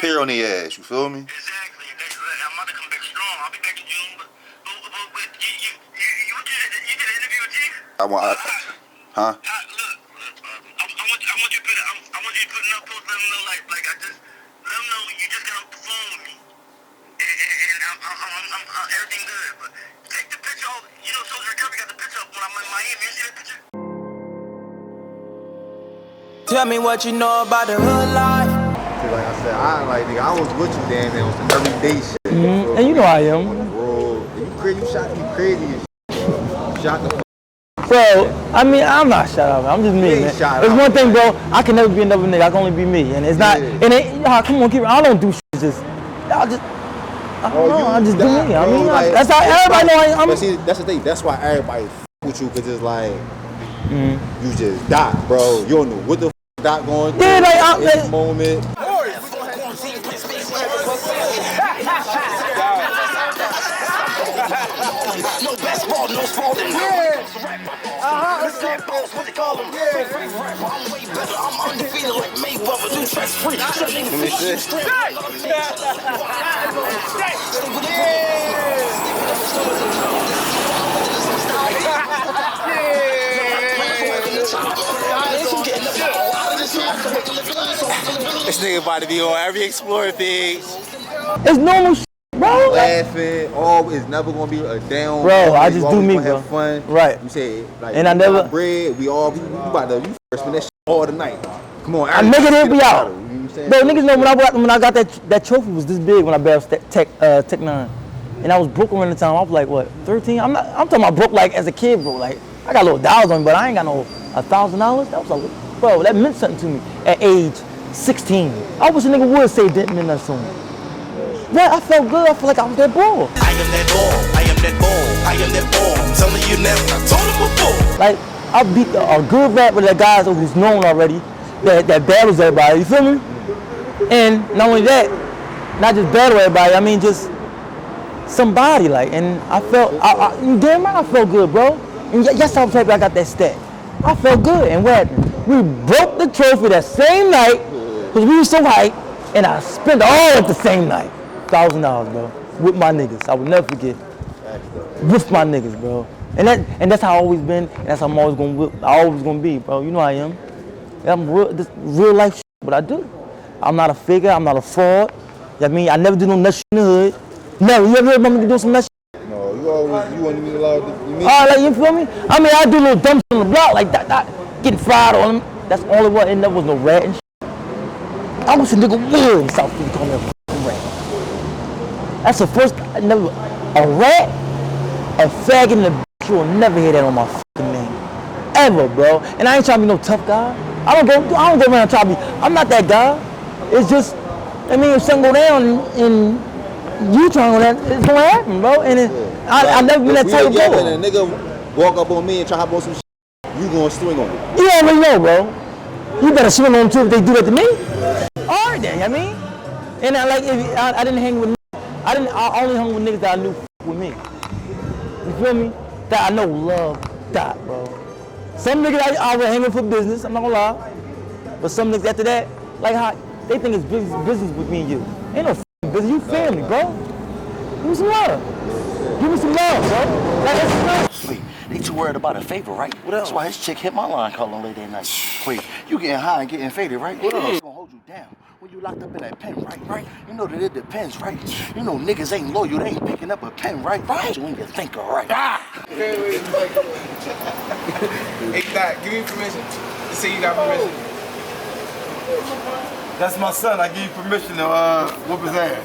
clear on their ass. You feel me? Exactly. I'm about to come back strong. I'll be back in June, but you did an interview with Chief? Huh? Look, I want you to put enough posts, let them know, like let them know you just got off the phone with me, and I'm everything good. But take the picture off. You know, Social Recovery got the picture up when I'm in Miami. You see that picture? Tell me what you know about the hood life. See, like I said, I was with you, damn, it was some everyday shit. And you know I am. Bro, you shot me crazy as shit, bro. You shot the Bro, I mean, I'm not shut up. I'm just me, man. There's one thing, bro. I can never be another nigga. I can only be me, and it's not. And come on, I don't do shit. I don't know. I just do me. I mean, like, that's how everybody know I am. But see, that's the thing. That's why everybody with you, cause it's like you just Dot, bro. You don't know what the Dot going through. Yeah, like I'm this moment. No basketball, no sporting. What they call them? I'm way better. I'm undefeated like Mayweather. Do stress free. Let me see. This nigga about to be on every Explorer page. It's normal shit, bro. Laughing, it's never gonna be a down. Bro, I just do me, bro. Have fun. Right. You say like, and I never bread. We about to first that shit all the night. Come on, I nigga didn't be out. Bro, niggas know when I got that trophy was this big when I bailed Tech 9. And I was broke around the time. I was like, what, 13? I'm talking about broke like as a kid, bro. Like, I got little dollars on me, but I ain't got no $1,000. That was bro, that meant something to me at age 16. I wish a nigga would say it didn't mean nothing to me. Yeah, I felt good. I feel like I was that ball. I am that ball. I am that ball. I am that ball. I'm telling you now. I told him before. Like, I beat a good rap with that guys who's known already. That battles everybody. You feel me? And not only that, not just battle everybody. I mean, just somebody. Like, and I felt. You damn right, I felt good, bro. And yes, I was happy I got that stat. I felt good. And what happened? We broke the trophy that same night because we were so hyped, and I spent all at the same night. $1,000, bro, with my niggas. I would never forget. With my niggas, bro. And that's how I always been, and that's how I'm always gonna be, bro. You know I am. I'm real life shit, but I do. I'm not a figure, I'm not a fraud. You know what I mean? I never do no nut shit in the hood. Never. You ever heard me do some nut shit? No, you want me to allow it. Like, you feel me? I mean, I do little dumb shit on the block like that, getting fried on them. That's all it was, and there was no rat and shit. I was a nigga weird in South Philly calling me a fucking rat. That's the first, a rat, a faggot, and a bitch, you will never hear that on my fucking name. Ever, bro. And I ain't trying to be no tough guy. I don't go around trying to be, I'm not that guy. It's just, I mean, if something go down and you trying to go down, it's gonna happen, bro. And I never been that type of guy. And a nigga walk up on me and try to hop on some shit, you gonna swing on it. You already know, bro. You better swing on them too if they do that to me. All right then, I mean. And I didn't hang with I only hung with niggas that I knew with me. You feel me? That I know love Dot, bro. Some niggas I would hang with for business, I'm not gonna lie. But some niggas after that, like how they think it's business with me and you. Ain't no business, you family, bro. Give me some love. Give me some love, bro. Like, that's Wait, they too worried about a favor, right? What else? That's why his chick hit my line calling late at night. Wait, you getting high and getting faded, right? What else? Gonna hold you down when you locked up in that pen, right? You know that it depends, right? You know niggas ain't loyal, they ain't picking up a pen, right? You ain't your thinker, right? Wait. Hey, Kdot, give me permission to say you got permission. That's my son. I give you permission to whoop his ass.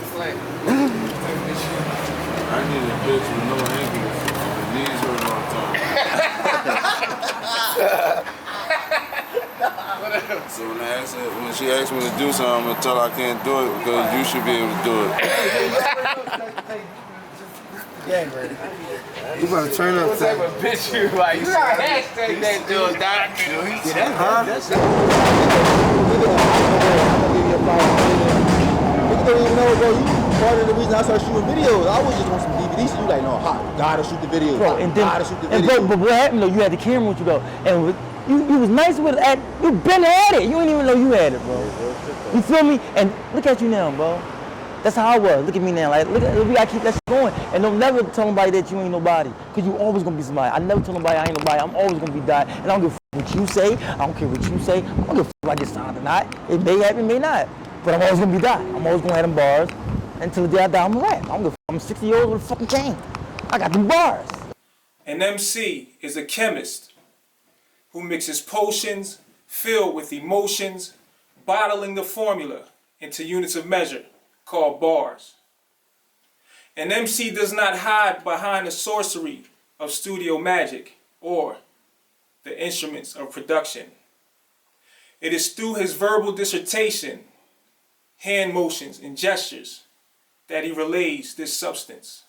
I need a bitch with no hankies. The knees hurt all the time. So when she asks me to do something, I'm gonna tell her I can't do it because you should be able to do it. You better turn up. What type of bitch you like? You hashtag that dude, Dot. Niggas don't even know, bro. You part of the reason I started shooting videos. I was just on some DVDs. So you like, no, gotta shoot the video. Bro, and then, gotta shoot the video. But what happened though? You had the camera with you though, and You was nice with it. You been at it. You didn't even know you had it, bro. You feel me? And look at you now, bro. That's how I was. Look at me now. Like, look at, we gotta keep that shit going. And don't never tell nobody that you ain't nobody. Cause you always gonna be somebody. I never tell nobody I ain't nobody. I'm always gonna be that. And I don't give a what you say. I don't care what you say. I don't give a if I get signed or not. It may happen, it may not. But I'm always gonna be that. I'm always gonna have them bars. Until the day I die, I'm a rap. I don't give a I'm 60 years old with a fucking cane. I got them bars. An MC is a chemist who mixes potions filled with emotions, bottling the formula into units of measure called bars. An MC does not hide behind the sorcery of studio magic or the instruments of production. It is through his verbal dissertation, hand motions, and gestures that he relays this substance.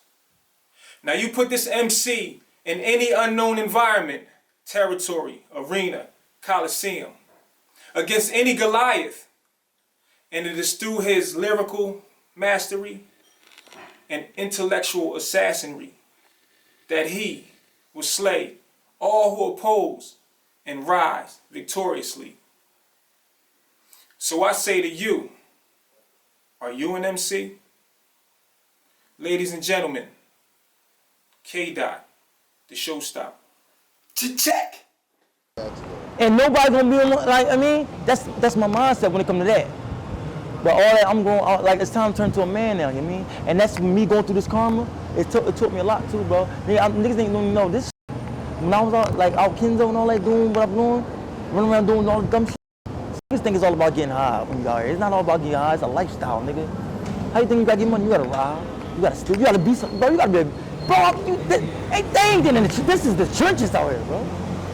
Now you put this MC in any unknown environment, territory, arena, coliseum, against any Goliath, and it is through his lyrical mastery and intellectual assassinry that he will slay all who oppose and rise victoriously. So I say to you, are you an MC? Ladies and gentlemen, Kdot, the showstopper. Check. And nobody gonna be like, I mean, that's my mindset when it comes to that. But all that I'm going, like it's time to turn to a man now, you know what I mean? And that's me going through this karma. It took me a lot too, bro. Niggas ain't don't know this. When I was out, like out Kenzo and all that, doing what I'm doing, running around doing all the dumb shit. Niggas think it's all about getting high when you out here. It's not all about getting high. It's a lifestyle, nigga. How you think you gotta get money? You gotta ride. You gotta steal. You gotta be something, bro. You gotta be, they ain't getting in the. This is the trenches out here, bro.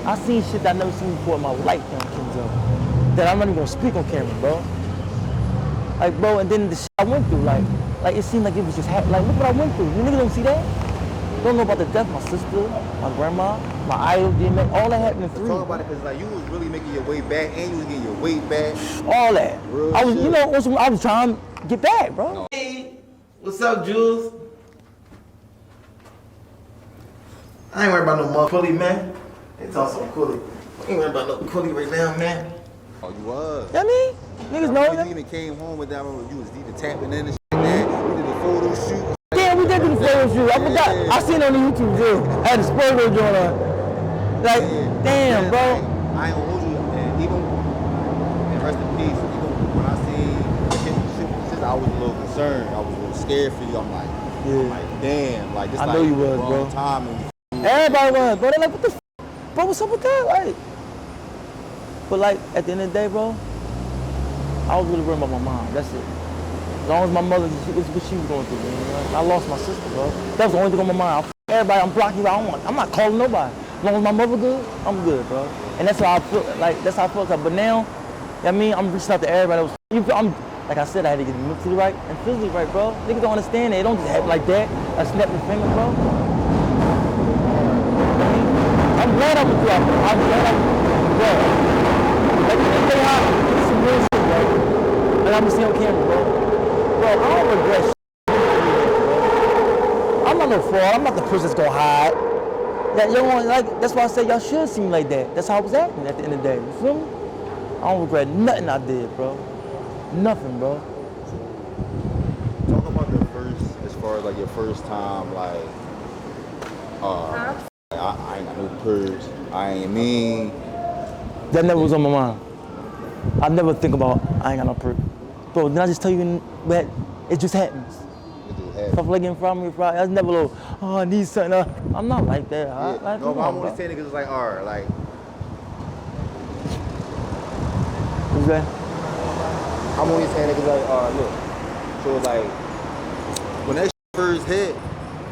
I seen shit that I never seen before in my life on Kenzo. That I'm not even gonna speak on camera, bro. Like, bro, and then the shit I went through, like it seemed like it was just happening. Like, look what I went through. You niggas don't see that? Don't know about the death of my sister, my grandma, my idol, DMX, all that happened in 3. Talk about it, cause like you was really making your way back, and you was getting your weight back. All that. Real I was, shit. you know, I was trying to get back, bro. Hey, what's up, Jules? I ain't worried about no motherfucker, man. They talk some coolie. I ain't worried about no coolie right now, man. Oh, you was. You know what I mean? Niggas know You that. even came home with that. You was either tapping in and shit like that. You did the photo shoot. Yeah, we did do the photo shoot. I forgot. Yeah. I seen it on the YouTube too. I had the spoiler joint on. Like, Yeah. damn, Yeah, bro. I ain't gonna hold you, man. Even, and rest in peace, even when I seen the shit, I was a little concerned. I was a little scared for you. I'm like, damn. Like, this I like know you was, wrong bro. time. And Everybody was, bro. They like, what the bro, what's up with that? Like, but like, at the end of the day, bro, I was really worried about my mom. That's it. As long as my mother, what she was going through, man. I lost my sister, bro. That was the only thing on my mind. Everybody, I'm blocking you. I'm not calling nobody. As long as my mother good, I'm good, bro. And that's how I feel. Like, that's how I felt. But now, you know what I mean, I'm reaching out to everybody. I'm, like I said, I had to get mentally right and physically right, bro. Niggas don't understand it. It don't just happen like that. I snap your finger, bro. I'm glad I'm with you. I'm glad I'm with you. Like, they are some real shit, bro. Like, I'm just on camera, bro. Bro, I don't regret shit. I'm not no fraud. I'm not the person that's gonna hide. That y'all like. That's why I said y'all should see me like that. That's how I was acting at the end of the day. You feel me? I don't regret nothing I did, bro. Nothing, bro. talk about the first, as far as like your first time, like, I ain't got no purse. I ain't mean. That never was on my mind. I never think about I ain't got no perk. Bro, didn't I just tell you that it just happens? It just happened. Stuff like getting from me, I was never like, oh, I need something. I'm not like that. Yeah. No, but I'm only saying it because it's like, alright, like. What's that? I'm only saying it because like, look. So it's like, when that first hit,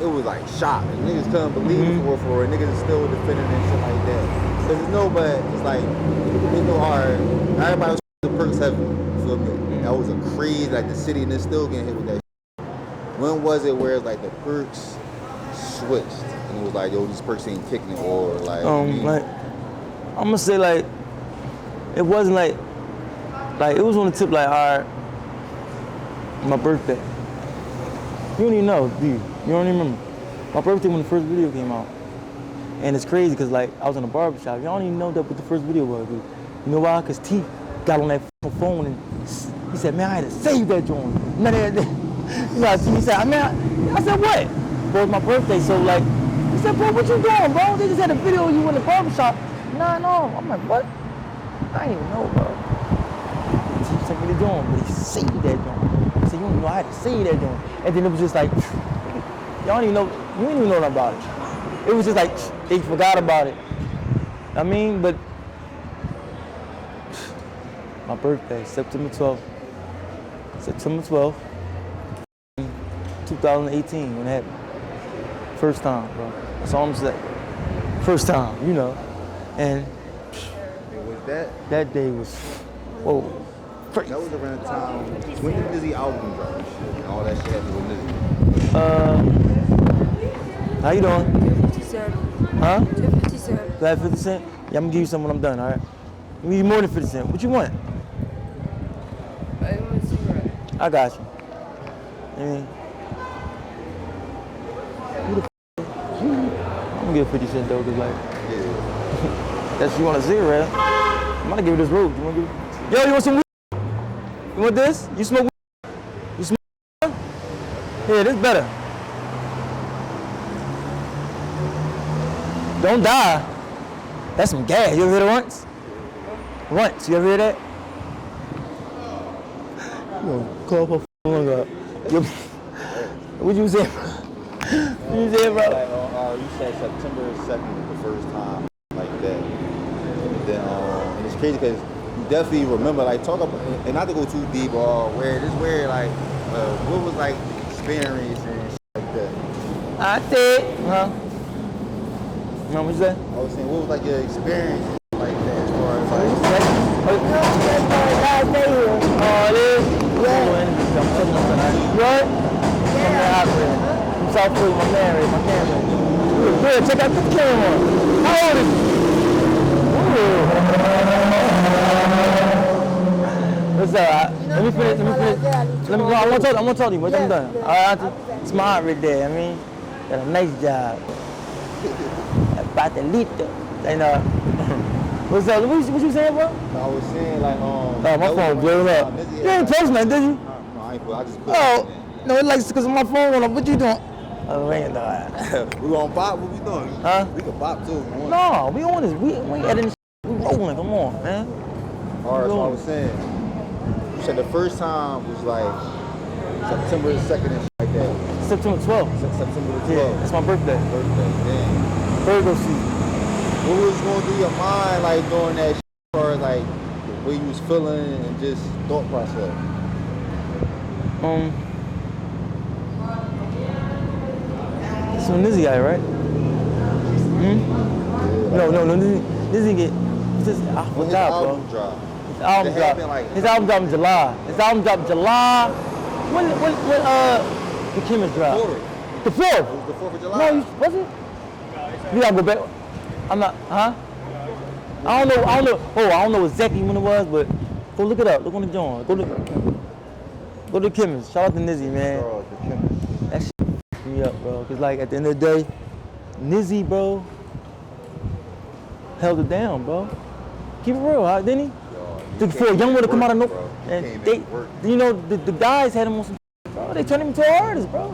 it was like shock. And niggas couldn't believe it for it. Niggas is still defending and shit like that. Cause it's no, but it's like, it's no hard. Everybody was the perks heavy. You feel me? That was a craze, like the city, and they're still getting hit with that shit. When was it where it's like the perks switched? And it was like, yo, these perks ain't kicking it, or like, like, I'm gonna say like, it wasn't like it was on the tip like, all right, my birthday. You don't even know, do you? You don't even remember. My birthday when the first video came out. And it's crazy because like I was in a barbershop. Y'all don't even know that what the first video was, dude. You know why? Because T got on that phone and he said, man, I had to save that joint. None of that. You know, he said, I said, what? Bro, it's my birthday, so like, he said, bro, what you doing, bro? They just had a video of you in the barbershop. Nah, no. I'm like, what? I didn't even know, bro. He said, what are you doing? But he saved that joint. He said, you don't even know I had to save that joint. And then it was just like, y'all don't even know, you didn't even know nothing about it. It was just like, they forgot about it. I mean, but my birthday, September 12th. September 12th, 2018 when it happened. First time, bro. That's all I'm saying. First time, you know. And It was that. that day was, whoa, crazy. That was around the time when the Nizzy album dropped and all that shit happened with Nizzy. How you doing? 50 cents. Huh? 50 cents. Glad 50 cent? Yeah, I'm gonna give you some when I'm done, all right? You need more than 50 cent. What you want? I want a cigarette. I got you. I mean, who the I'm gonna give 50 cent though, cause like, that's you want a cigarette. I'm gonna give you this rope. You wanna give it? Yo, you want some weed? You want this? You smoke weed? You smoke weed? Yeah, this better. Don't die. That's some gas. You ever hear that once? Once. You ever hear that? You gonna call up her phone up. What you say? What you say, bro? Like, you said September 2nd was the first time like that. And then, and it's crazy because you definitely remember, like, talk about, and not to go too deep, where, like, what was, like, experience and shit like that? I did. Huh? No, what you say? I was saying, what was, like, your experience like that as far as, like, Oh, it is? Yeah. What? Yeah. I'm South Philly, my man, right? My camera. Good, check out the camera. How old is he? What's up? Let me finish. Let me, no, I'm gonna talk to you, but I'm done. All right, auntie? It's my aunt right there. I mean, got a nice job. About the liter. And what's up? What you saying, bro? I was saying, like, oh, my phone blew up. You ain't post nothing, did you? No, I ain't put. I just put. Oh, no, it's like because my phone went up. What you doing? Oh, we ain't doing that. We gonna pop? What we doing? Huh? We can pop too. No, we on this. We ain't editing. We rolling. Come on, man. All right, so I was saying, you said the first time was like September 2nd and shit like that. September 12th. September the 12th. Yeah, it's my birthday. Damn. Virgo season. What was going through your mind like during that shit, as far as like what you was feeling and just thought process? It's from Nizzy guy, right? No, Nizzy get. I forgot, bro. His album dropped. His album dropped in July. His album dropped in July. When the Chemist dropped? The 4th. It was the 4th of July. No, was it? We gotta go back. I'm not, huh? I don't know. Oh, I don't know exactly when it was, but go look it up. Look on the joint. Go to the Chemist. Shout out to Nizzy, man. Bro, the Chemist. That shit f***ed me up, bro. Cause like at the end of the day, Nizzy, bro, held it down, bro. Keep it real, huh? Didn't he? For a young one to come out of nowhere, and they, you know, the guys had him on some shit, bro. They turned him into an artist, bro.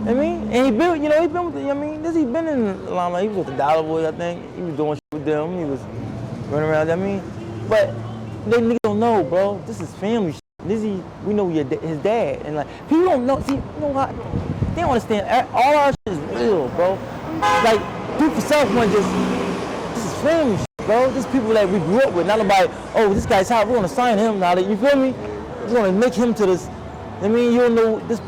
I mean, and he been, you know, he been with the, I mean, Nizzy been in the limelight. He was with the Dollar Boys, I think. He was doing shit with them. He was running around. I mean, but they niggas don't know, bro. This is family shit. Nizzy, we know his dad, and like people don't know. See, you know what? They don't understand. All our shit is real, bro. Like, do for self one just. This is family shit, bro. This people that we grew up with. Not nobody. Oh, this guy's hot. We're gonna sign him now. You feel me? We're gonna make him to this. I mean, you don't know this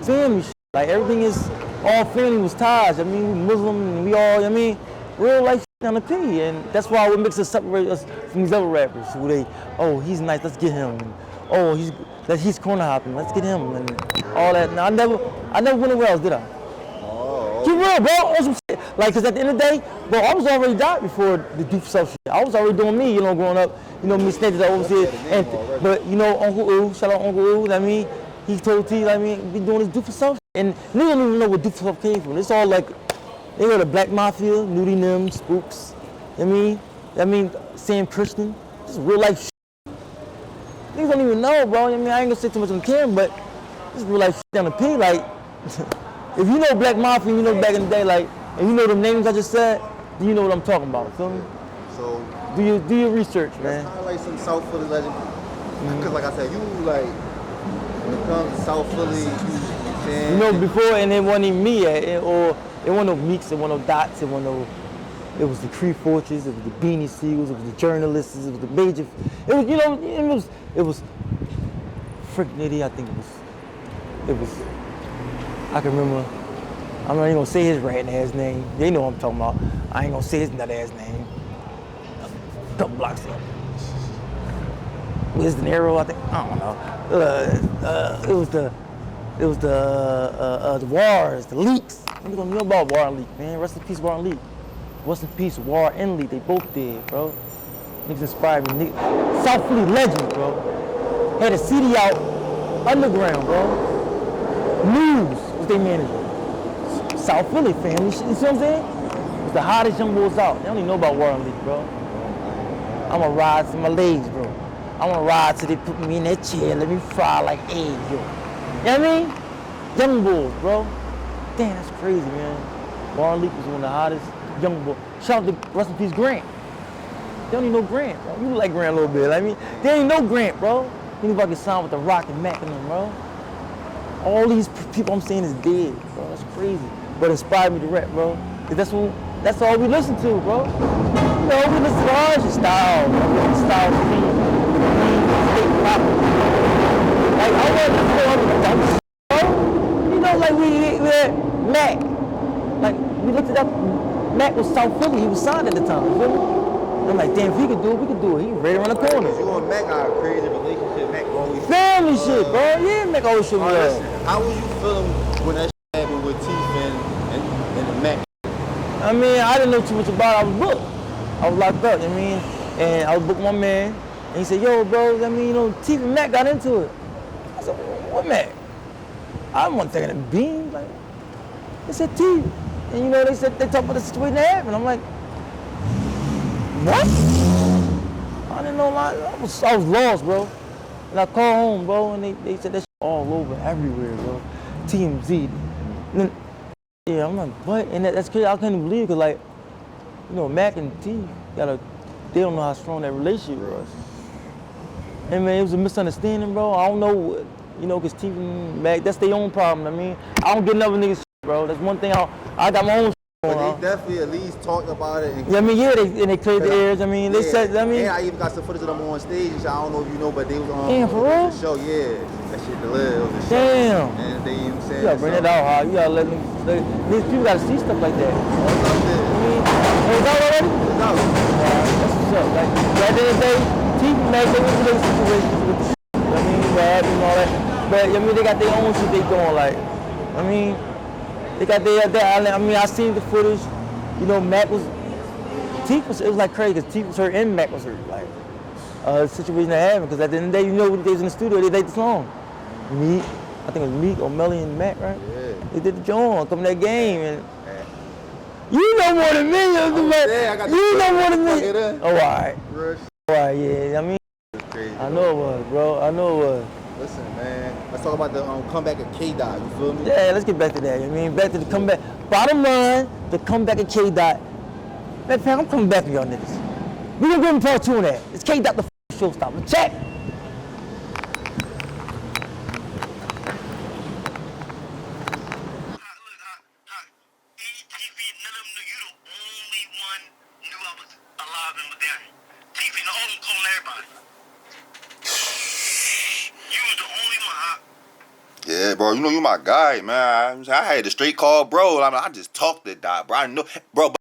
family shit. Like everything is all family was ties. I mean, we Muslim and we all. I mean, real life shit on the P, and that's why what makes us separate us from these other rappers who they. Oh, he's nice. Let's get him. And, oh, he's corner hopping. Let's get him and all that. Now I never went anywhere else, did I? Oh. Keep real, bro. On some shit. Like, cause at the end of the day, bro, I was already died before the do for self shit. I was already doing me, you know, growing up. You know, me snitches overseas. And but you know, Uncle Ooh, shout out Uncle Ooh. I mean, he told T, I mean, be doing this do for self. And niggas don't even know what do for self came from. It's all like They go to Black Mafia, Nudie Nim, Spooks. I mean, Sam Christian. This is real life shit. Niggas don't even know, bro. I mean, I ain't gonna say too much on camera, but this is real life shit down the P. Like, if you know Black Mafia, you know back in the day, like, and you know them names I just said, then you know what I'm talking about. Feel me? So do your research, man. That's kind of like some South Philly legend. Because like I said, you like when it comes to South Philly, you know before, and it wasn't even me, or it wasn't no Meeks, it wasn't no Dots, it wasn't no. It was the Cree Fortress, it was the Beanie Seagulls, it was the journalists, it was the major. It was, you know, it was Frick Nitty, I think it was. I can remember. I'm not even gonna say his rat ass name. They know what I'm talking about. I ain't gonna say his nut ass name. A couple blocks in. Wiz De Niro, I think. I don't know. It was the Wars, the Leaks. You don't know about War and Leak, man. Rest in peace, War and Leak. Rest in peace, War and Leak. They both did, bro. Niggas inspired me. South Philly legend, bro. Had a CD out underground, bro. News was their manager. South Philly family, you see what I'm saying? It's the hottest young boys out. They don't even know about War and Leak, bro. I'ma ride to my legs, bro. I wanna ride till they put me in that chair, let me fry like eggs, yo. You know what I mean? Young boys, bro. Damn, that's crazy, man. War and Leak was one of the hottest young boys. Shout out to rest in peace Grant. They don't even know Grant, bro. You look like Grant a little bit. I mean, they don't even know Grant, bro. You know about to sign with the Rock and Mac and them, bro. All these people I'm saying is dead, bro. That's crazy. But inspired me to rap, bro. Cause that's all we listen to, bro. You know, we listen to ours style, bro. Style clean, pop. Like I wasn't listening to other dumb shit, bro. You know, like we had Mac. Like we looked it up. Mac was South Philly. He was signed at the time. You feel me? I'm like, damn, if he could do it, we could do it. He right around the corner. You and Mac got a crazy relationship. Mac always family shit, bro. Yeah, Mac always shit me up. How was you feeling when that shit happened with Teeth and the Mac? I mean, I didn't know too much about it. I was booked. I was locked up, you know what I mean? And I was booked one man, and he said, yo, bro, I mean, you know, Teeth and Mac got into it. I said, what Mac? I wasn't thinking of Bean. Like, they said Teeth. And you know, they talked about the situation that happened. I'm like, what? I didn't know, like, I was lost, bro. And I called home, bro, and they said that shit all over, everywhere, bro. TMZ. And then, yeah, I'm like, what? And that's crazy. I couldn't believe it, cause like, you know, Mac and T they don't know how strong that relationship was. And man, it was a misunderstanding, bro. I don't know, you know, cause T and Mac, that's their own problem. I mean, I don't get another niggas shit, bro. That's one thing I got my own shit going on. But they definitely at least talked about it. And yeah, I mean, yeah, they cleared the airs. I mean, they said, I mean. And I even got some footage of them on stage and shit. I don't know if you know, but they was on damn, for real? the show. Yeah, that shit the live. Damn. And they even said, you gotta bring it out, huh? You gotta let them. These people gotta see stuff like that. I mean, it's out already? It's out. That's what's up. Like, at the end of the day, Teeth and Mac, they went through their situations with the shit. I mean, rap and all that. But I mean, they got their own shit they doing. Like, I mean, they got I mean, I seen the footage. You know, Mac was, Teeth was, it was like crazy because Teeth was hurt and Mac was hurt. Like, the situation that happened. Because at the end of the day, you know, they was in the studio, they did the song. Meek, I think it was Meek or Melly and Mac, right? Yeah. They did the joint, come in that game. And you know more than me. You know more than me. Oh, all right. All right, yeah. I mean, crazy, I know it was, bro. I know it was. Listen, man. Let's talk about the comeback of Kdot. You feel me? Yeah, let's get back to that. I mean, back to the comeback. Bottom line, the comeback of Kdot. Man, I'm coming back to y'all niggas. We're gonna give him part 2 on that. It's Kdot the showstopper. Check. Yeah, bro, you know you my guy, man. I had to straight call bro. I just talked to Dot, bro. I know, bro.